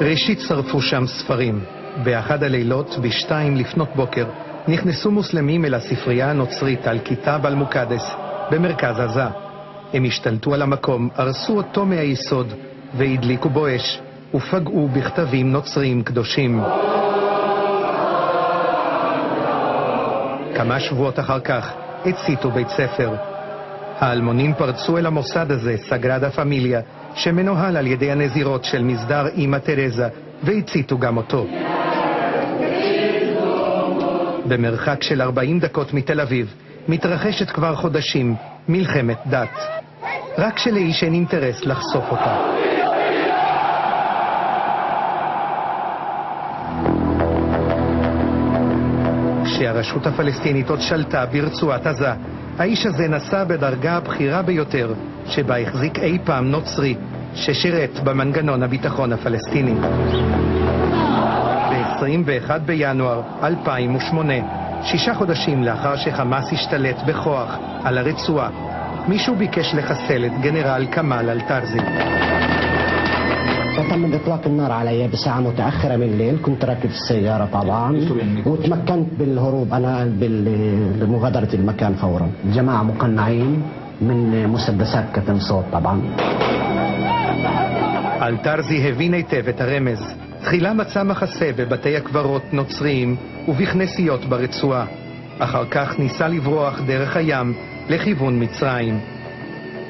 ראשית שרפו שם ספרים. באחד הלילות, ב2 לפנות בוקר, נכנסו מוסלמים אל הספרייה הנוצרית על כיתאב אל-מוקדס, במרכז עזה. הם השתלטו על המקום, הרסו אותו מהיסוד, והדליקו בו אש, ופגעו בכתבים נוצריים קדושים. כמה שבועות אחר כך, הציתו בית ספר. האלמונים פרצו אל המוסד הזה, סגרדה פמיליה, שמנוהל על ידי הנזירות של מסדר אמא תרזה, והציתו גם אותו. במרחק של 40 דקות מתל אביב, מתרחשת כבר חודשים מלחמת דת. רק שלאיש אין אינטרס לחשוף אותה. כשהרשות הפלסטינית עוד שלטה ברצועת עזה, האיש הזה נסע בדרגה הבכירה ביותר שבה החזיק אי פעם נוצרי ששירת במנגנון הביטחון הפלסטיני. ב-21 בינואר 2008, 6 חודשים לאחר שחמאס השתלט בכוח על הרצועה, מישהו ביקש לחסל את גנרל כמאל אל-טרזי. تم إطلاق النار علي بساعة متأخرة من الليل. كنت راكب السيارة طبعا وتمكنت بالهروب أنا بمغادرة المكان فورا. الجماعة مقنعين من مسدسات كتم صوت طبعا. אל-טרזי הבין היטב את הרמז. תחילה מצא מחסה בבתי הקברות נוצריים ובכנסיות ברצועה. אחר כך ניסה לברוח דרך הים לכיוון מצרים.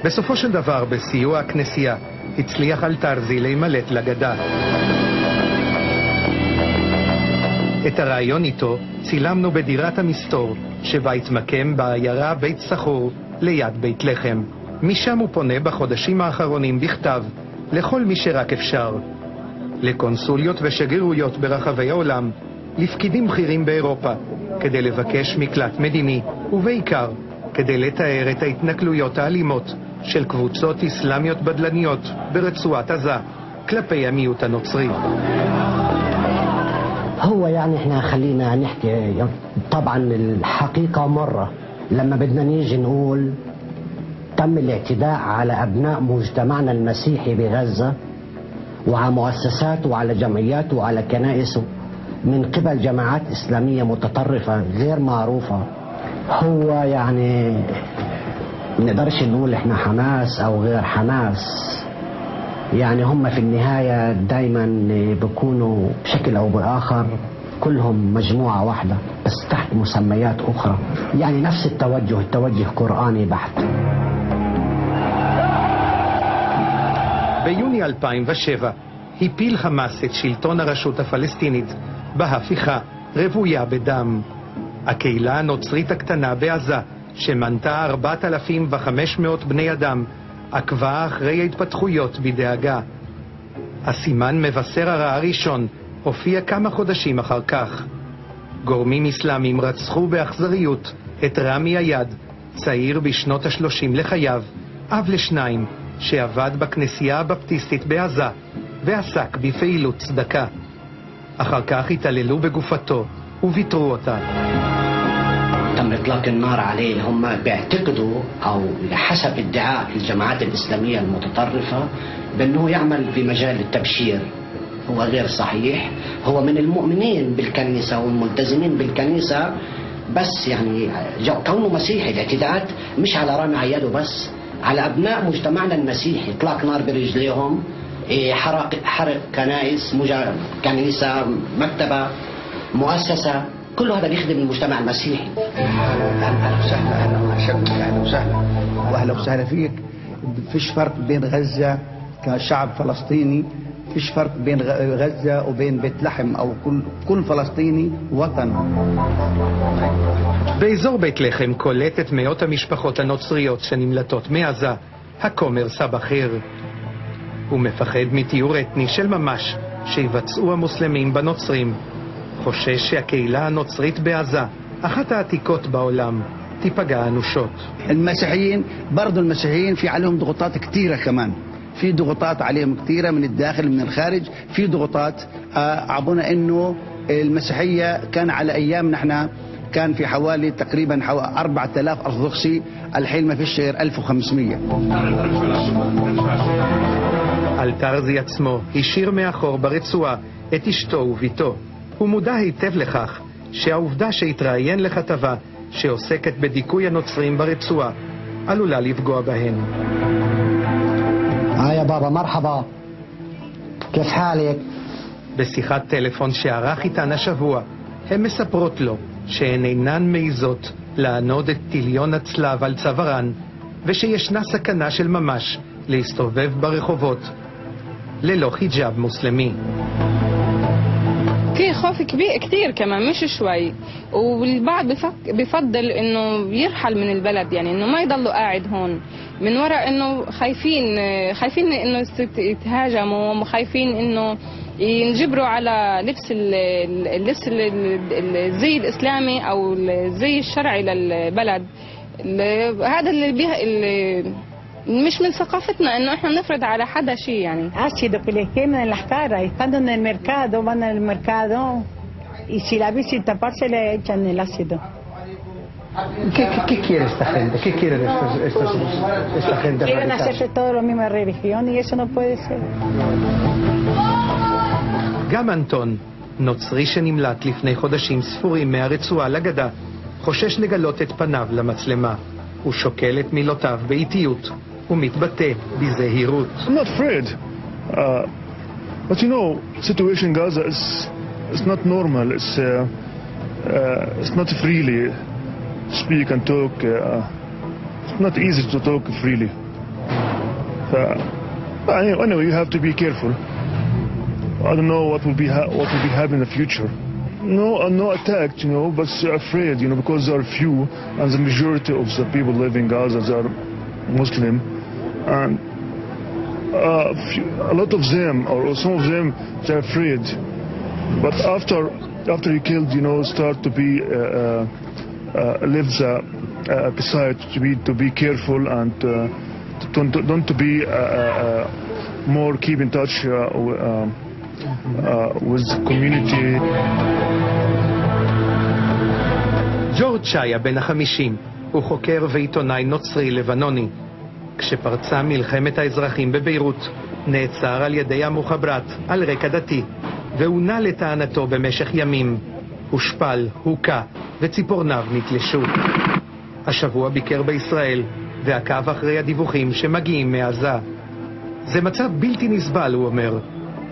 בסופו של דבר, בסיוע הכנסייה, הצליח אל-טרזי להימלט לגדה. את הרעיון איתו צילמנו בדירת המסתור, שבה התמקם בעיירה בית סחור ליד בית לחם. משם הוא פונה בחודשים האחרונים בכתב לכל מי שרק אפשר. לקונסוליות ושגרירויות ברחבי העולם, לפקידים בכירים באירופה, כדי לבקש מקלט מדיני, ובעיקר כדי לתאר את ההתנכלויות האלימות של קבוצות אסלאמיות בדלניות ברצועת עזה כלפי המיעוט הנוצרי. هو يعني احنا خلينا نحكي طبعا الحقيقة مرة لما بدنا نيجي نقول تم الاعتداء على أبناء مجتمعنا المسيحي بغزة وعلى مؤسساته وعلى جمعياته وعلى كنائسه من قبل جماعات إسلامية متطرفة غير معروفة. هو يعني نقدرش نقول احنا حماس او غير حماس، يعني هم في النهاية دايما بيكونوا بشكل او باخر كلهم مجموعة واحدة بس تحت مسميات اخرى، يعني نفس التوجه قرآني بحت. ביוני 2007 הפיל חמאס את שלטון הרשות הפלסטינית בהפיכה רוויה בדם. הקהילה הנוצרית הקטנה בעזה, שמנתה 4,500 בני אדם, עקבה אחרי ההתפתחויות בדאגה. הסימן מבשר הרע הראשון הופיע כמה חודשים אחר כך. גורמים אסלאמיים רצחו באכזריות את רמי היד, צעיר בשנות ה-30 לחייו, אב לשניים, שעבד בכנסייה הבפטיסטית בעזה ועסק בפעילות צדקה. אחר כך התעללו בגופתו וביטרו אותה. تم إطلاق النار عليه. هم بيعتقدوا أو حسب ادعاء الجماعات الإسلامية المتطرفة بأنه يعمل في مجال التبشير. هو غير صحيح. هو من المؤمنين بالكنيسة والملتزمين بالكنيسة، بس يعني كونه مسيحي. الاعتداءات مش على رامي عياده بس، على أبناء مجتمعنا المسيحي. إطلاق نار برجليهم، حرق كنائس، كنيسة، مكتبة، مؤسسة، كل هذا بيخدم المجتمع المسيحي. اهلا وسهلا، اهلا وسهلا واهلا وسهلا فيك. فيش فرق بين غزة كشعب فلسطيني، فيش فرق بين غزة وبين بيت لحم او كل فلسطيني وطن. באזור בית לחם קולטת מאות המשפחות הנוצריות שנמלטות מעזה הכומר סבא חיר. הוא מפחד מתיאור אתני של ממש שיבצעו המוסלמים בנוצרים. חושש שהקהילה הנוצרית בעזה, אחת העתיקות בעולם, تيبقى أنوشوت. المسيحيين برضو المسيحيين في عليهم ضغوطات كتيرة كمان، في ضغوطات عليهم كتيرة من الداخل من الخارج، في ضغوطات عبونا إنه المسيحية كان على أيامنا احنا كان في حوالي تقريبا 4000 أرثوذكسي، الحين ما فيش غير 1500. אלתרזי עצמו השאיר מאחור ברצועה את אשתו וביתו. הוא מודע היטב לכך שהעובדה שהתראיין לכתבה שעוסקת בדיכוי הנוצרים ברצועה עלולה לפגוע בהן. يا بابا مرحبا كيف حالك؟ בשיחת טלפון שערך איתן השבוע, הן מספרות לו שהן אינן מעיזות לענוד את טיליון הצלב על צווארן, ושישנה סכנה של ממש להסתובב ברחובות ללא חיג'אב מוסלמי. في خوف كتير كمان مش شوي، والبعض بفضل انه يرحل من البلد، يعني انه ما يضلوا قاعد هون من وراء انه خايفين انه يتهاجموا، وخايفين انه ينجبروا على لبس الزي الاسلامي او الزي الشرعي للبلد. هذا اللي مش من ثقافتنا انه احنا نفرض على حدا شيء. يعني ha sido que les queman las caras y estando en el mercado, van al mercado y si la ven sin taparse le echan el ácido. ¿Qué quiere esta gente? ¿Qué quiere esta gente Quieren radical? hacerse todo la misma religión y eso no puede ser. גם אנטון, נוצרי שנמלט לפני חודשים ספורים מהרצועה לגדה, חושש לגלות את פניו למצלמה. הוא שוקל את מילותיו באיטיות ומתבטא בזהירות. I'm not afraid. But you know, situation in Gaza is not normal. It's not freely speak and talk. It's not easy to talk freely. Anyway, you have to be careful. I don't know what will be happening in the future. No attack, you know, but afraid, you know, because there are few, and the majority of the people living in Gaza are Muslim, and a lot of them, or some of them, they're afraid. But after he killed, you know, start to be live beside to be careful and don't to be more keep in touch with the community. ג'ורג' שיה בן ה-50 הוא חוקר ועיתונאי נוצרי לבנוני. כשפרצה מלחמת האזרחים בביירות נעצר על ידי המוחבראת על רקע דתי והונה לטענתו במשך ימים. הושפל, הוקע וציפורניו נתלשו. השבוע ביקר בישראל ועקב אחרי הדיווחים שמגיעים מעזה. זה מצב בלתי נסבל, הוא אומר,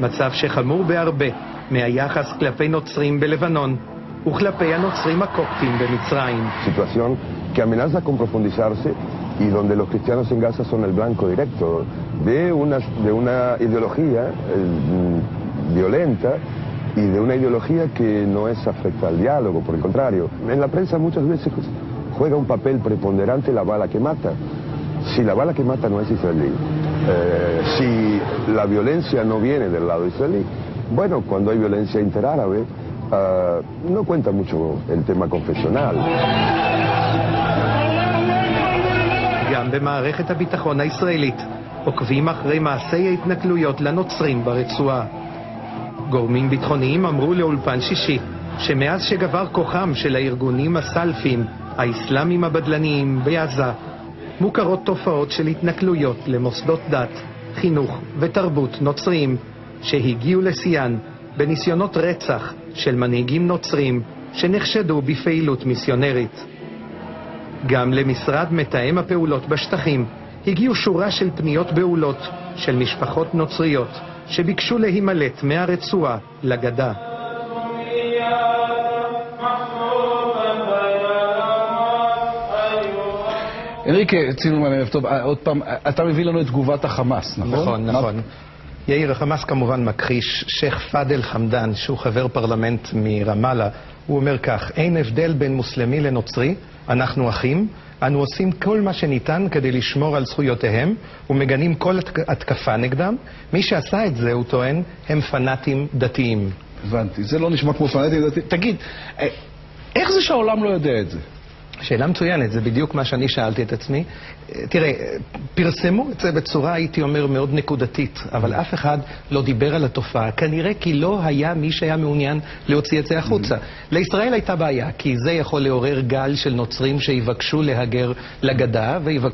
מצב שחמור בהרבה מהיחס כלפי נוצרים בלבנון וכלפי הנוצרים הקופטים במצרים. Situación que amenaza con profundizarse y donde los cristianos en Gaza son el blanco directo de una ideología violenta y de una ideología que no es afecta al diálogo, por el contrario. En la prensa muchas veces juega un papel preponderante la bala que mata. Si la bala que mata no es israelí, si la violencia no viene del lado israelí, bueno, cuando hay violencia interárabe, no cuenta mucho el tema confesional. גם במערכת הביטחון הישראלית עוקבים אחרי מעשי ההתנכלויות לנוצרים ברצועה. גורמים ביטחוניים אמרו לאולפן שישי שמאז שגבר כוחם של הארגונים הסלפים, האסלאמים הבדלניים בעזה, מוכרות תופעות של התנכלויות למוסדות דת, חינוך ותרבות נוצריים שהגיעו לשיאן בניסיונות רצח של מנהיגים נוצרים שנחשדו בפעילות מיסיונרית. גם למשרד מתאם הפעולות בשטחים הגיעו שורה של פניות בהולות של משפחות נוצריות שביקשו להימלט מהרצועה לגדה. אנריקה, צינו מערב טוב, עוד פעם, אתה מביא לנו את תגובת החמאס, נכון? נכון. יאיר, החמאס כמובן מכחיש. שייח פאדל חמדאן, שהוא חבר פרלמנט מרמאללה, הוא אומר כך: אין הבדל בין מוסלמי לנוצרי, אנחנו אחים, אנו עושים כל מה שניתן כדי לשמור על זכויותיהם ומגנים כל התקפה נגדם. מי שעשה את זה, הוא טוען, הם פנאטים דתיים. הבנתי, זה לא נשמע כמו פנאטים דתיים. תגיד, איך זה שהעולם לא יודע את זה? שאלה מצוינת, זה בדיוק מה שאני שאלתי את עצמי. תראה, פרסמו את זה בצורה, הייתי אומר, מאוד נקודתית, אבל אף אחד לא דיבר על התופעה, כנראה כי לא היה מי שהיה מעוניין להוציא את זה החוצה. לישראל הייתה בעיה, כי זה יכול לעורר גל של נוצרים שיבקשו להגר לגדה, ויבקשו